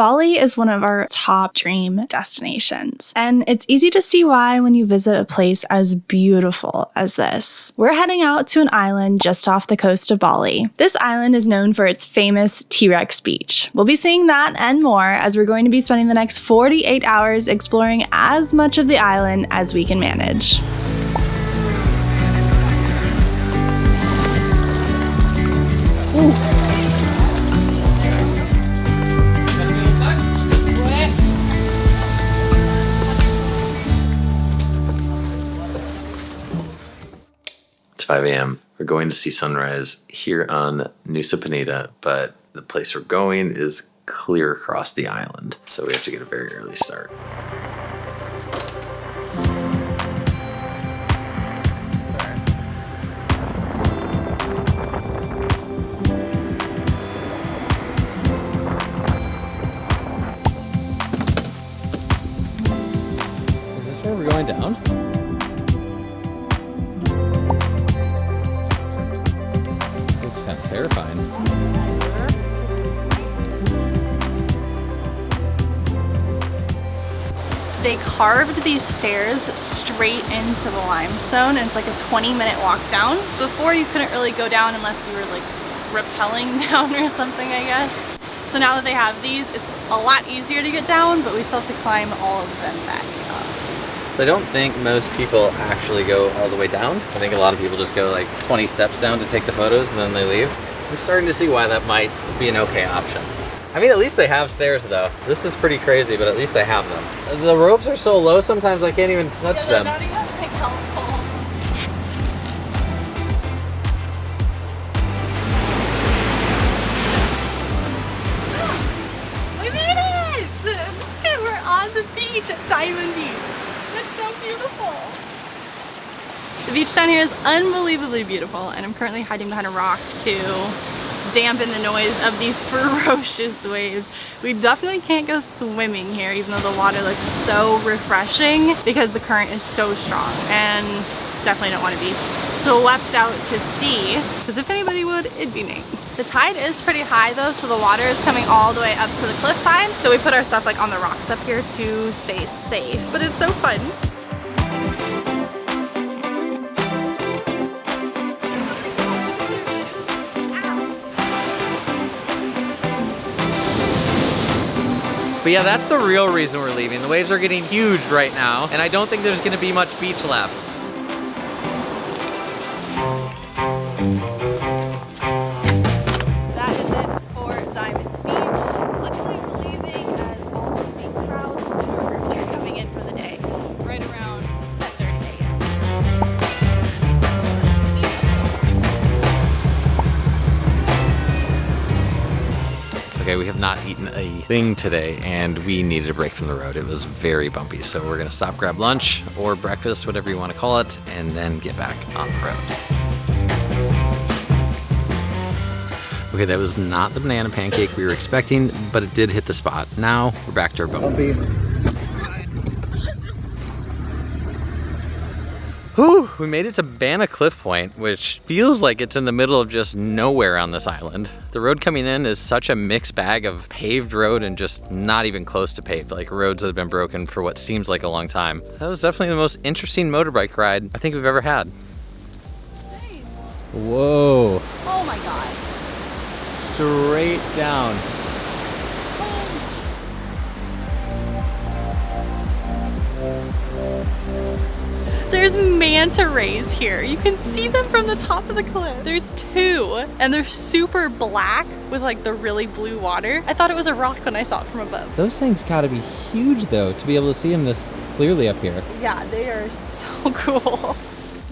Bali is one of our top dream destinations, and it's easy to see why when you visit a place as beautiful as this. We're heading out to an island just off the coast of Bali. This island is known for its famous T-Rex beach. We'll be seeing that and more as we're going to be spending the next 48 hours exploring as much of the island as we can manage. Ooh. It's 5 a.m. We're going to see sunrise here on Nusa Penida, but the place we're going is clear across the island, so we have to get a very early start. Is this where we're going down? Looks kind of terrifying. They carved these stairs straight into the limestone, and it's like a 20-minute walk down. Before, you couldn't really go down unless you were like rappelling down or something, I guess. So now that they have these, it's a lot easier to get down, but we still have to climb all of them back up. So I don't think most people actually go all the way down. I think a lot of people just go like 20 steps down to take the photos and then they leave. I'm starting to see why that might be an okay option. I mean, at least they have stairs though. This is pretty crazy, but at least they have them. The ropes are so low sometimes I can't even touch them. Not even like helpful. We made it! We're on the beach at Diamond Beach. That's so beautiful. The beach down here is unbelievably beautiful, and I'm currently hiding behind a rock to dampen the noise of these ferocious waves. We definitely can't go swimming here, even though the water looks so refreshing because the current is so strong, and definitely don't want to be swept out to sea, because if anybody would, it'd be Nate. The tide is pretty high though, so the water is coming all the way up to the cliffside, so we put our stuff like on the rocks up here to stay safe, but it's so fun. But yeah, that's the real reason we're leaving. The waves are getting huge right now, and I don't think there's gonna be much beach left. That is it for Diamond Beach. Luckily we're leaving as all of the crowds and tourists are coming in for the day, right around 10:30 a.m. Okay, we have not eaten a thing today, and we needed a break from the road. It was very bumpy, so we're gonna stop, grab lunch or breakfast, whatever you wanna call it, and then get back on the road. Okay, that was not the banana pancake we were expecting, but it did hit the spot. Now we're back to our boat. Whew, we made it to Banana Cliff Point, which feels like it's in the middle of just nowhere on this island. The road coming in is such a mixed bag of paved road and just not even close to paved, like roads that have been broken for what seems like a long time. That was definitely the most interesting motorbike ride I think we've ever had. Nice. Whoa. Oh my god. Straight down. There's manta rays here. You can see them from the top of the cliff. There's two, and they're super black with like the really blue water. I thought it was a rock when I saw it from above. Those things gotta be huge though, to be able to see them this clearly up here. Yeah, they are so cool.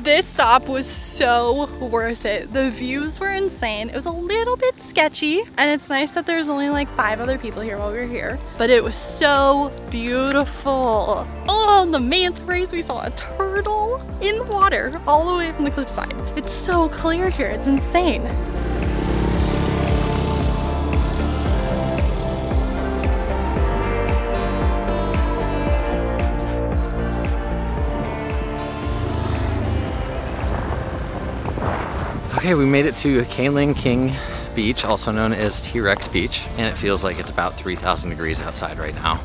This stop was so worth it. The views were insane. It was a little bit sketchy, and it's nice that there's only like 5 other people here while we were here, but it was so beautiful. Oh, the manta rays, we saw a turtle in the water all the way from the cliffside. It's so clear here, it's insane. Okay, we made it to Kaling King beach, also known as T-Rex Beach, and it feels like it's about 3,000 degrees outside right now.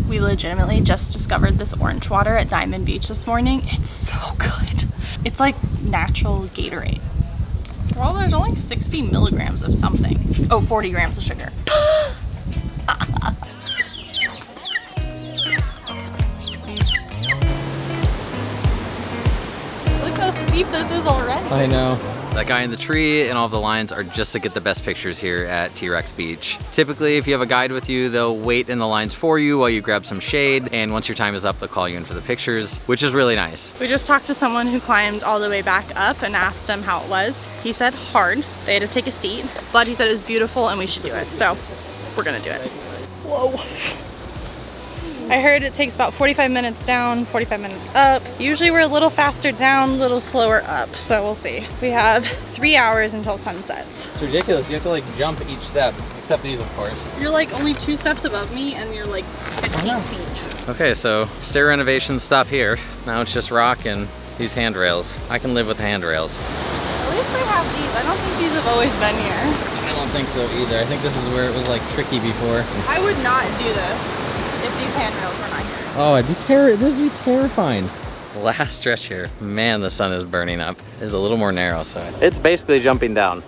We legitimately just discovered this orange water at Diamond Beach this morning. It's so good. It's like natural Gatorade. Well, there's only 60 milligrams of something. Oh, 40 grams of sugar. Look how steep this is already. I know. That guy in the tree and all of the lines are just to get the best pictures here at T-Rex Beach. Typically, if you have a guide with you, they'll wait in the lines for you while you grab some shade, and once your time is up, they'll call you in for the pictures, which is really nice. We just talked to someone who climbed all the way back up and asked him how it was. He said hard. They had to take a seat, but he said it was beautiful and we should do it. So we're gonna do it. Whoa. I heard it takes about 45 minutes down, 45 minutes up. Usually we're a little faster down, a little slower up, so we'll see. We have 3 hours until sunsets. It's ridiculous. You have to like jump each step, except these, of course. You're like only 2 steps above me and you're like 15 feet. Okay, so stair renovations stop here. Now it's just rock and these handrails. I can live with the handrails. At least they have these. I don't think these have always been here. I don't think so either. I think this is where it was like tricky before. I would not do this if these handrails were not here. Oh, this would be terrifying. Last stretch here. Man, the sun is burning up. It's a little more narrow, so it's basically jumping down.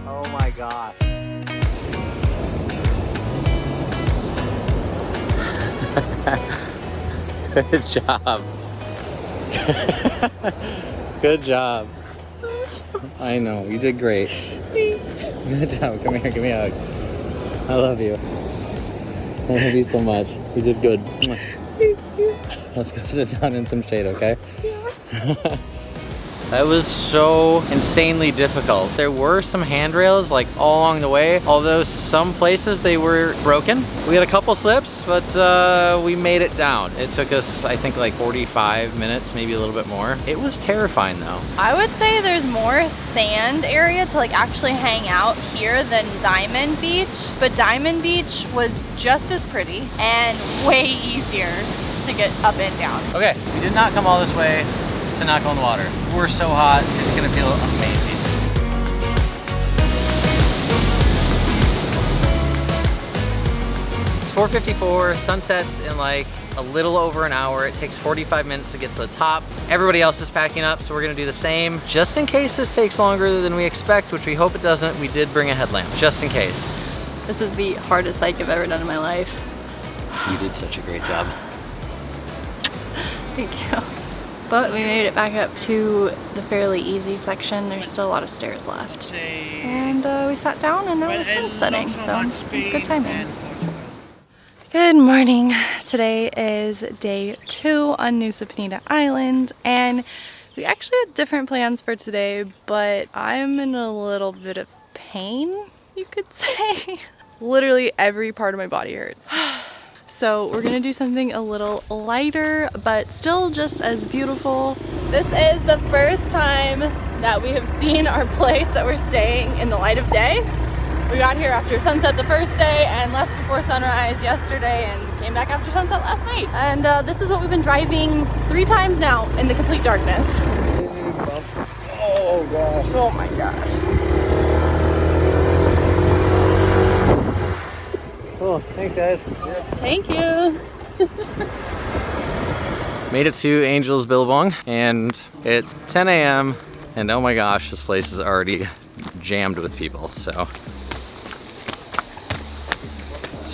Oh my gosh. Good job. Good job. I know, you did great. Thanks. Good job. Come here, give me a hug. I love you. I love you so much. You did good. Thank you. Let's go sit down in some shade, okay? Yeah. That was so insanely difficult. There were some handrails like all along the way, although some places they were broken. We had a couple slips, but we made it down. It took us, I think, like 45 minutes, maybe a little bit more. It was terrifying though. I would say there's more sand area to like actually hang out here than Diamond Beach, but Diamond Beach was just as pretty and way easier to get up and down. Okay, we did not come all this way to not go in the water. We're so hot, it's gonna feel amazing. It's 4:54, sunsets in like a little over an hour. It takes 45 minutes to get to the top. Everybody else is packing up, so we're gonna do the same. Just in case this takes longer than we expect, which we hope it doesn't, we did bring a headlamp, just in case. This is the hardest hike I've ever done in my life. You did such a great job. Thank you. But we made it back up to the fairly easy section. There's still a lot of stairs left. And we sat down and now the sun's setting, so it's good timing. Good morning. Today is day 2 on Nusa Penida Island, and we actually had different plans for today, but I'm in a little bit of pain, you could say. Literally every part of my body hurts. So we're gonna do something a little lighter, but still just as beautiful. This is the first time that we have seen our place that we're staying in the light of day. We got here after sunset the first day and left before sunrise yesterday and came back after sunset last night. And this is what we've been driving 3 times now in the complete darkness. Oh gosh. Oh my gosh. Cool, thanks guys. Thank you. Made it to Angel's Billabong and it's 10 a.m. and oh my gosh, this place is already jammed with people, so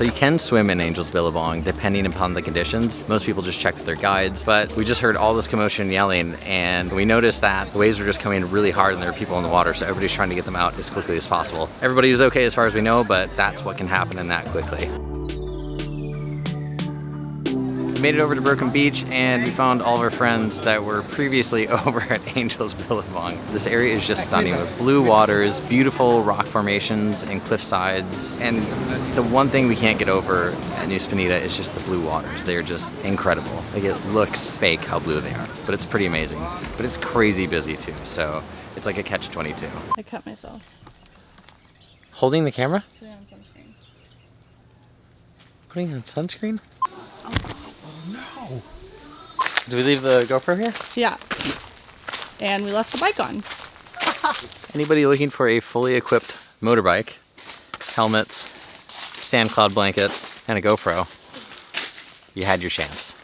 you can swim in Angel's Billabong depending upon the conditions. Most people just check with their guides, but we just heard all this commotion and yelling and we noticed that the waves were just coming really hard and there were people in the water, so everybody's trying to get them out as quickly as possible. Everybody was okay as far as we know, but that's what can happen in that quickly. We made it over to Broken Beach and we found all of our friends that were previously over at Angel's Billabong. This area is just stunning with blue waters, beautiful rock formations and cliff sides. And the one thing we can't get over at Nusa Penida is just the blue waters. They're just incredible. Like, it looks fake how blue they are, but it's pretty amazing. But it's crazy busy too, so it's like a catch-22. I cut myself. Holding the camera? Putting on sunscreen. Putting on sunscreen? Oh. No. Do we leave the GoPro here? Yeah. and we left the bike on. Anybody looking for a fully equipped motorbike, helmets, sand cloud blanket, and a GoPro, you had your chance.